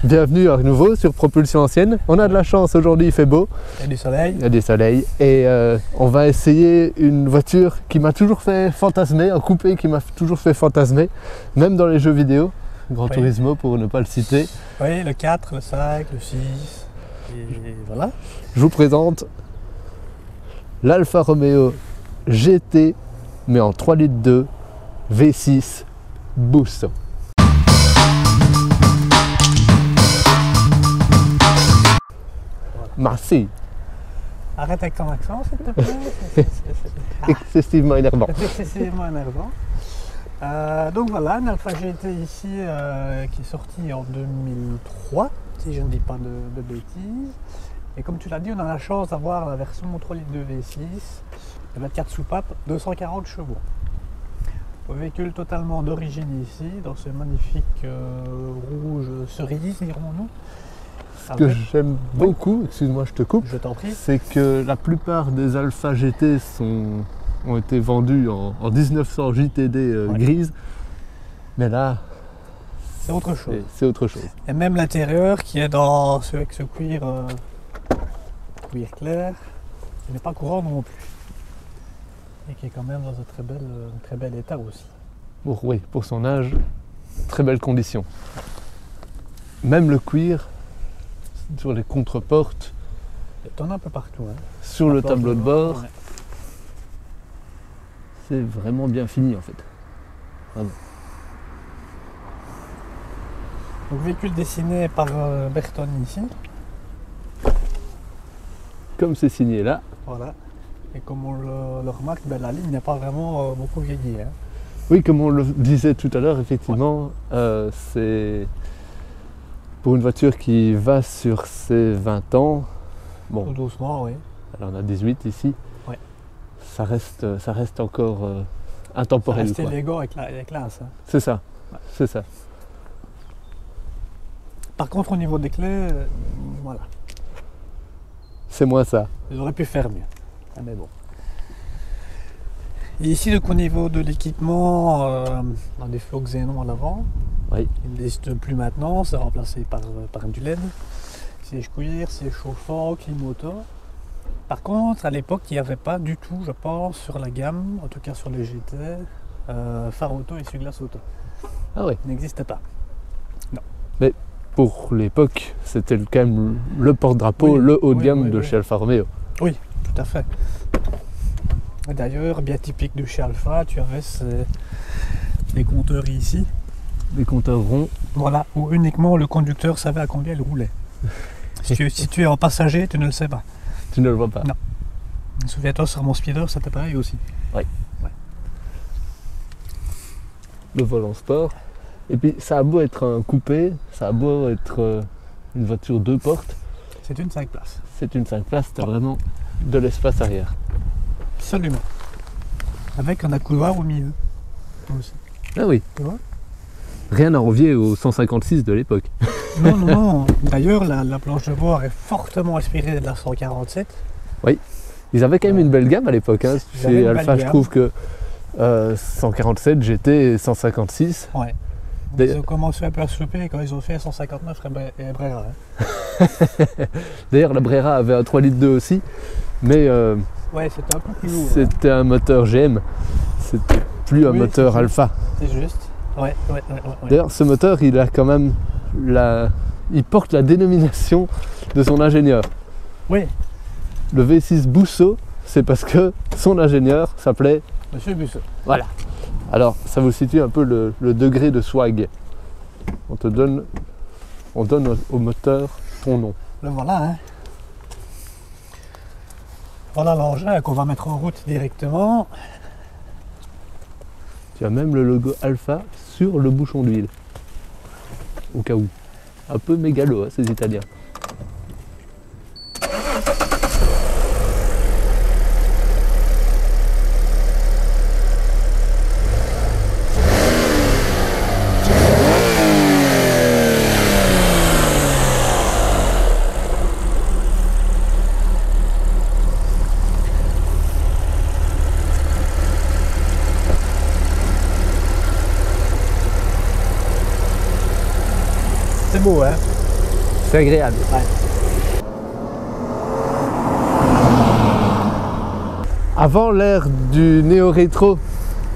Bienvenue à nouveau sur Propulsion Ancienne. On a de la chance, aujourd'hui il fait beau. Il y a du soleil. Il y a du soleil et on va essayer une voiture qui m'a toujours fait fantasmer, un coupé qui m'a toujours fait fantasmer, même dans les jeux vidéo. Gran Turismo pour ne pas le citer. Oui, le 4, le 5, le 6 et voilà. Je vous présente l'Alfa Romeo GT mais en 3,2 litres V6 Busso. Merci. Arrête avec ton accent, s'il te plaît. Excessivement énervant. C'est excessivement énervant. Donc voilà, un Alfa GT ici qui est sorti en 2003, si je ne dis pas de bêtises. Et comme tu l'as dit, on a la chance d'avoir la version 3 litres de V6, 24 soupapes, 240 chevaux. Un véhicule totalement d'origine ici, dans ce magnifique rouge cerise, dirons-nous. Ce que j'aime beaucoup, excuse-moi je te coupe, je t'en prie, c'est que la plupart des Alfa GT ont été vendus en 1900 JTD grise, mais là c'est autre chose. C'est autre chose. Et même l'intérieur qui est avec ce cuir clair, qui n'est pas courant non plus. Et qui est quand même dans un très bel état aussi. Oui, pour son âge, très belles conditions. Même le cuir, sur les contreportes, t'en as un peu partout. Hein. Sur le tableau de bord, ouais. C'est vraiment bien fini en fait. Bravo. Donc véhicule dessiné par Berton ici. Comme c'est signé là. Voilà. Et comme on le remarque, ben, la ligne n'est pas vraiment beaucoup vieillie. Hein. Oui, comme on le disait tout à l'heure, effectivement, c'est pour une voiture qui va sur ses 20 ans. Bon, tout doucement, oui. Elle en a 18 ici. Ouais. Ça reste encore intemporel. Ça reste élégant avec la classe. Hein. C'est ça. Ouais. C'est ça. Par contre, au niveau des clés, voilà. C'est moins ça. Ils auraient pu faire mieux. Ah, mais bon. Et ici, donc, au niveau de l'équipement, on a des flots xénon à l'avant. Oui. Il n'existe plus maintenant, c'est remplacé par du LED. Siège cuir, siège chauffant, clim auto. Par contre, à l'époque, il n'y avait pas du tout, je pense, sur la gamme, en tout cas sur les GT, phare auto et essuie-glace auto. Ah oui. Il n'existait pas. Non. Mais pour l'époque, c'était quand même le porte-drapeau, le haut de gamme de chez Alfa Romeo. Oui, tout à fait. D'ailleurs, bien typique de chez Alfa, tu avais les compteurs ici. Des compteurs ronds. Voilà, où uniquement le conducteur savait à combien il roulait. Si tu es en passager, tu ne le sais pas. Tu ne le vois pas. Non. Souviens-toi, sur mon speeder, c'était pareil aussi. Oui. Ouais. Le volant sport. Et puis ça a beau être un coupé, ça a beau être une voiture 2 portes. C'est une 5 places. C'est une 5 places, tu as vraiment de l'espace arrière. Absolument. Avec un accoudoir au milieu. Aussi. Ah oui. Tu vois ? Rien à envier au 156 de l'époque. Non, non, non. D'ailleurs, la planche de bord est fortement inspirée de la 147. Oui. Ils avaient quand même une belle gamme à l'époque. Hein. Chez Alfa, je trouve que 147, GT et 156. Ouais. Ils ont commencé un peu à souper quand ils ont fait 159 et Brera. Hein. D'ailleurs, la Brera avait un 3,2 litres aussi. Mais ouais, c'était un peu plus lourd. C'était un moteur GM. C'était plus un moteur Alfa. C'est juste. Ouais. D'ailleurs, ce moteur, il a quand même il porte la dénomination de son ingénieur. Oui. Le V6 Busso, c'est parce que son ingénieur s'appelait Monsieur Busso. Voilà. Alors, ça vous situe un peu le degré de swag. On donne au moteur ton nom. Le voilà, hein. Voilà l'engin qu'on va mettre en route directement. Tu as même le logo Alfa sur le bouchon d'huile. Au cas où. Un peu mégalo, hein, ces Italiens. C'est beau, hein. C'est agréable. Ouais. Avant l'ère du néo-rétro,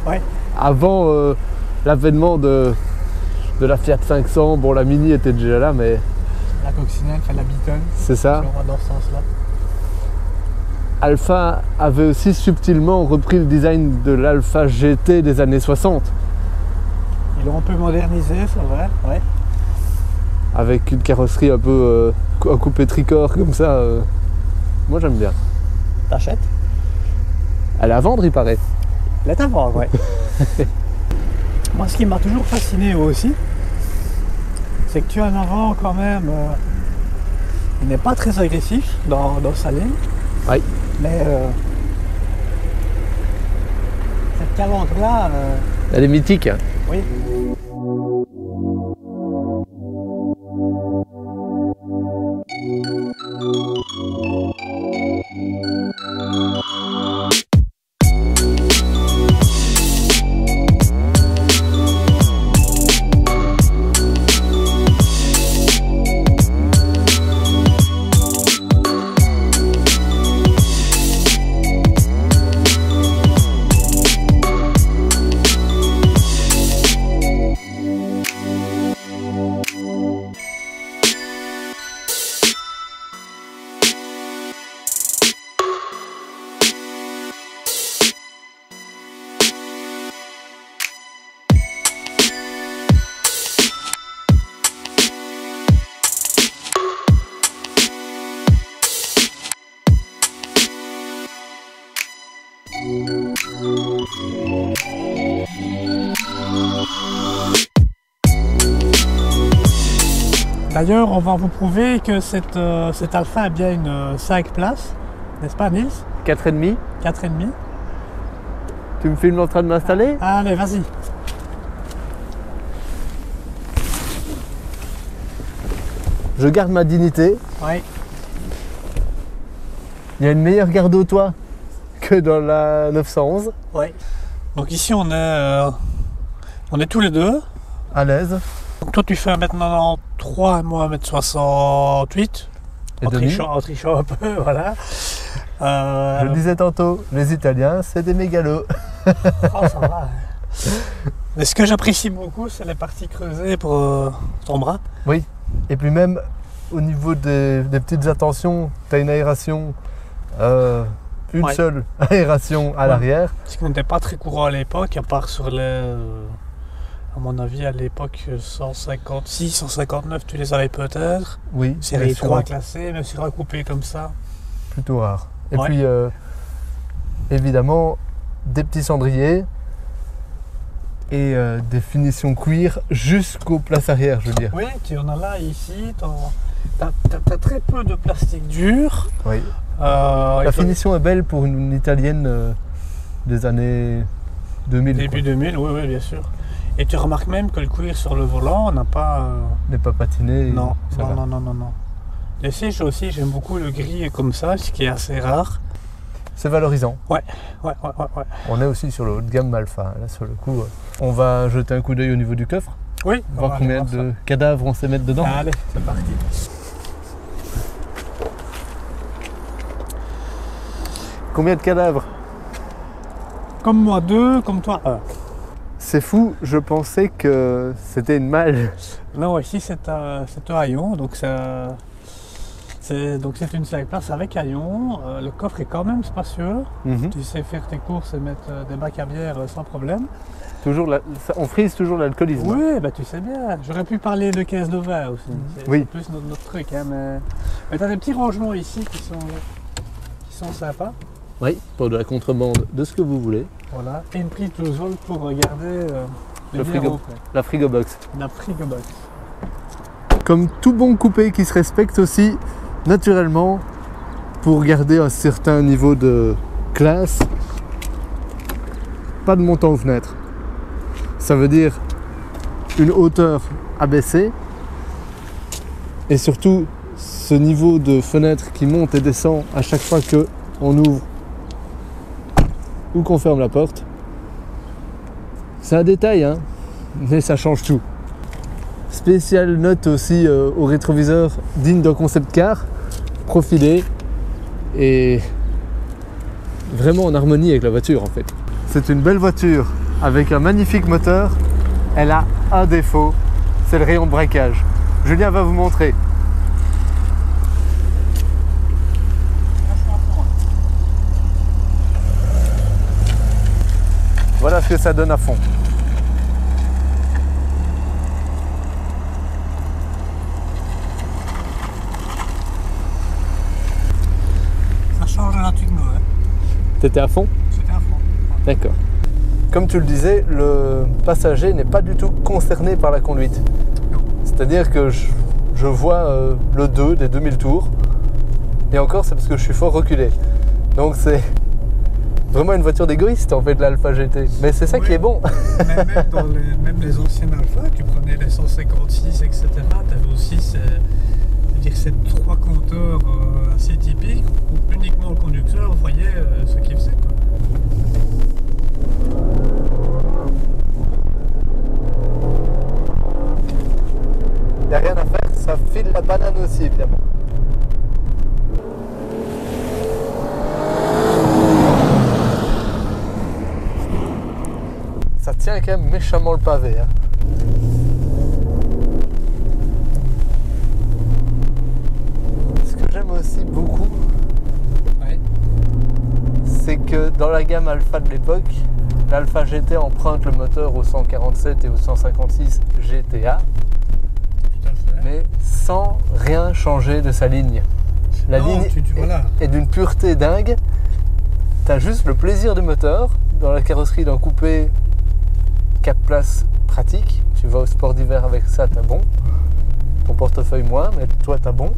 Ouais. avant l'avènement de la Fiat 500, bon la Mini était déjà là, mais La coccinelle, la Beaton. c'est ça. On va dans ce sens-là. Alfa avait aussi subtilement repris le design de l'Alfa GT des années 60, Ils l'ont un peu modernisé, c'est vrai. Ouais. avec une carrosserie un peu un coupé tricorps comme ça. Moi j'aime bien. T'achètes? Elle est à vendre, il paraît. Elle est à vendre, ouais. Moi, ce qui m'a toujours fasciné aussi, c'est que tu as un avant quand même. Il n'est pas très agressif dans sa ligne. Oui. Mais cette calandre-là, Elle est mythique. Hein. oui. D'ailleurs, on va vous prouver que cette Alfa a bien une 5 places, n'est-ce pas Nils? 4,5. 4,5. Tu me filmes en train de m'installer? Allez, vas-y. Je garde ma dignité. Oui. Il y a une meilleure garde au toit que dans la 911. Oui. Donc ici, on est tous les deux. À l'aise. Donc toi, tu fais 1m93 et moi 1m68. Et En demi. trichant un peu, voilà. Je le disais tantôt, les Italiens, c'est des mégalos. Oh, ça va. Mais ce que j'apprécie beaucoup, c'est les parties creusées pour ton bras. Oui. Et puis même au niveau des petites attentions, tu as une aération, une Ouais. seule aération à Ouais. l'arrière. Ce qui n'était pas très courant à l'époque, à part sur les... à mon avis, à l'époque, 156, 159, tu les avais peut-être. Oui, Série mais sur 3 un- classée, mais sur un coupé comme ça. plutôt rare. Et Ouais. puis évidemment des petits cendriers et des finitions cuir jusqu'aux places arrière, je veux dire. Oui, tu en as là, ici. T'as très peu de plastique dur. Oui. La La finition est belle pour une italienne des années 2000. Début 2000, oui, oui, bien sûr. Et tu remarques même que le cuir sur le volant n'a pas... N'est pas patiné. Non, ça va. non. Les sièges aussi, j'aime beaucoup le gris comme ça, ce qui est assez rare. C'est valorisant. Ouais. On est aussi sur le haut de gamme Alpha. Là, sur le coup, on va jeter un coup d'œil au niveau du coffre, Oui, on voir va combien aller voir de cadavres on sait mettre dedans. ça. Allez, c'est parti. Combien de cadavres? Comme moi 2, comme toi 1. C'est fou, je pensais que c'était une malle. Non, ici c'est un haillon, donc c'est une 5 places avec haillon. Le coffre est quand même spacieux. Mhm. Tu sais faire tes courses et mettre des bacs à bière sans problème. On frise toujours l'alcoolisme. Oui, bah tu sais bien. J'aurais pu parler de caisse de vin aussi. Oui. C'est plus notre truc. Hein, mais tu as des petits rangements ici qui sont sympas. Oui, pour de la contrebande, de ce que vous voulez. Voilà. Et une prise de zone pour regarder Le frigo. La frigo box. La frigo box. Comme tout bon coupé qui se respecte aussi, naturellement, pour garder un certain niveau de classe, pas de montant aux fenêtres. Ça veut dire une hauteur abaissée et surtout ce niveau de fenêtre qui monte et descend à chaque fois qu'on ouvre ou qu'on ferme la porte. C'est un détail, hein, mais ça change tout. spéciale note aussi au rétroviseur digne d'un concept car, profilé et vraiment en harmonie avec la voiture en fait. C'est une belle voiture avec un magnifique moteur. Elle a un défaut, c'est le rayon de braquage. Julien va vous montrer. Voilà ce que ça donne à fond. Ça change de la Twingo. Hein. T'étais à fond? C'était à fond. D'accord. Comme tu le disais, le passager n'est pas du tout concerné par la conduite. C'est-à-dire que je vois le 2 des 2000 tours. Et encore, c'est parce que je suis fort reculé. Donc c'est vraiment une voiture d'égoïste en fait, l'Alpha GT. Mais c'est ça qui est bon. Même les anciennes Alpha, tu prenais les 156, etc. Tu avais aussi ces trois compteurs assez typiques où uniquement le conducteur voyait ce qu'il faisait. Quoi. Il n'y a rien à faire, ça file la banane aussi évidemment. Ça tient quand même méchamment le pavé. Hein. Ce que j'aime aussi beaucoup, Ouais. c'est que dans la gamme Alpha de l'époque, l'Alpha GT emprunte le moteur au 147 et au 156 GTA, Tout à fait. mais sans rien changer de sa ligne. La ligne voilà. est d'une pureté dingue. Tu as juste le plaisir du moteur dans la carrosserie d'un coupé 4 places pratique. Tu vas au sport d'hiver avec ça, t'as bon. Ton portefeuille moins, mais toi t'as bon.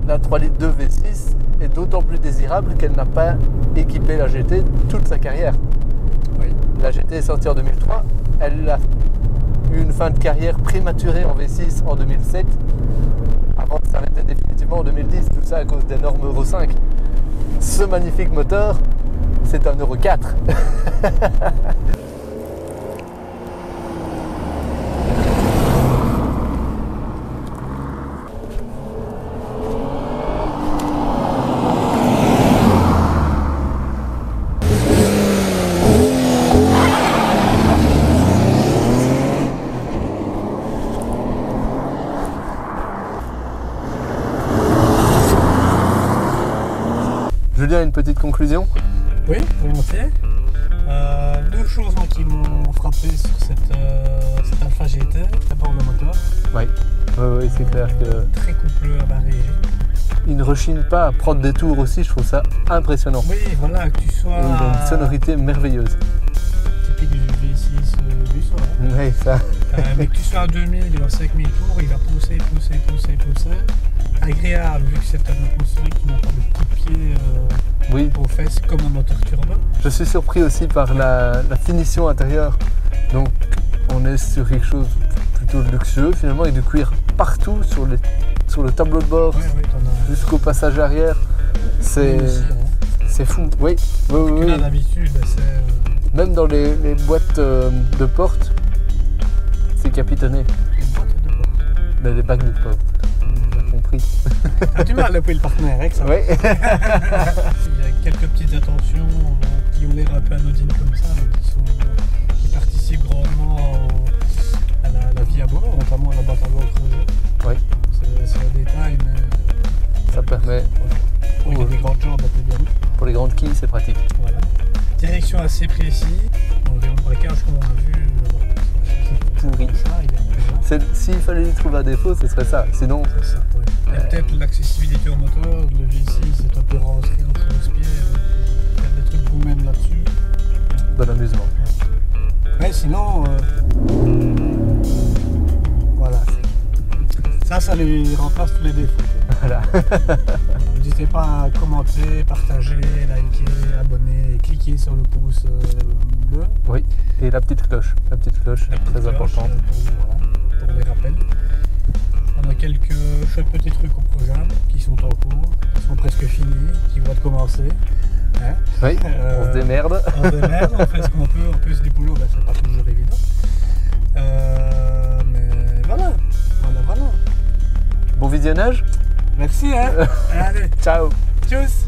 La 3 litres 2 V6 est d'autant plus désirable qu'elle n'a pas équipé la GT toute sa carrière. Oui. La GT est sortie en 2003. Elle a eu une fin de carrière prématurée en V6 en 2007. Avant de s'arrêter définitivement en 2010. Tout ça à cause des normes Euro 5. Ce magnifique moteur, c'est un Euro 4. Julien, une petite conclusion? Oui, volontiers. Deux choses qui m'ont frappé sur cette Alpha GT. D'abord le moteur, Oui, c'est clair que très coupleux à la régie. il ne rechigne pas à prendre des tours aussi, je trouve ça impressionnant. Oui, voilà, que tu sois Il a une sonorité merveilleuse. typique du V6 du soir. Hein. Oui, ça. Mais que tu sois à 2000 ou à 5000 tours, il va pousser. Agréable, vu que c'est un atmosphérique qui n'a pas de coup de pied Oui, aux fesses comme un moteur turbo. je suis surpris aussi par la finition intérieure. Donc, on est sur quelque chose plutôt luxueux finalement, avec du cuir partout sur le tableau de bord Oui, t'en as jusqu'au passage arrière. C'est aussi, hein. c'est fou. Oui, oui. Là, d'habitude, c'est Même dans les boîtes de porte, c'est capitonné. une boîte de porte. Les bacs de porte. J'ai compris. T'as du mal à appeler le partenaire, hein, que ça. Oui. Il y a quelques petites attentions qui ont l'air un peu anodines comme ça, mais qui participent grandement à la vie à bord, notamment à la boîte à bord creusée. Oui, C'est un détail, mais ça permet. Pour il y a des grandes jambes à bien. Pour les grandes quilles, c'est pratique. Voilà. Direction assez précise. Le rayon de braquage, comme on a vu, Pourri. ça, il est voilà. S'il fallait lui trouver un défaut, ce serait ça. Sinon, C'est ça, ouais. Et peut-être l'accessibilité au moteur, le V6 c'est un peu rentré entre les pieds, faire des trucs vous-même là-dessus. bon amusement. Mais sinon, voilà. Ça lui remplace tous les défauts. Voilà. N'hésitez pas à commenter, partager, liker, abonner et cliquer sur le pouce bleu. Oui, et la petite cloche. La petite cloche, La petite très cloche, importante. pour les rappels. On a quelques chouettes petits trucs au programme qui sont en cours, qui sont presque finis, qui vont commencer. Hein. Oui, on se démerde. On se démerde, on fait ce qu'on peut, en plus du boulot, ben, c'est pas toujours évident. Mais Bon visionnage. Merci, hein. Allez, Ciao. tchuss.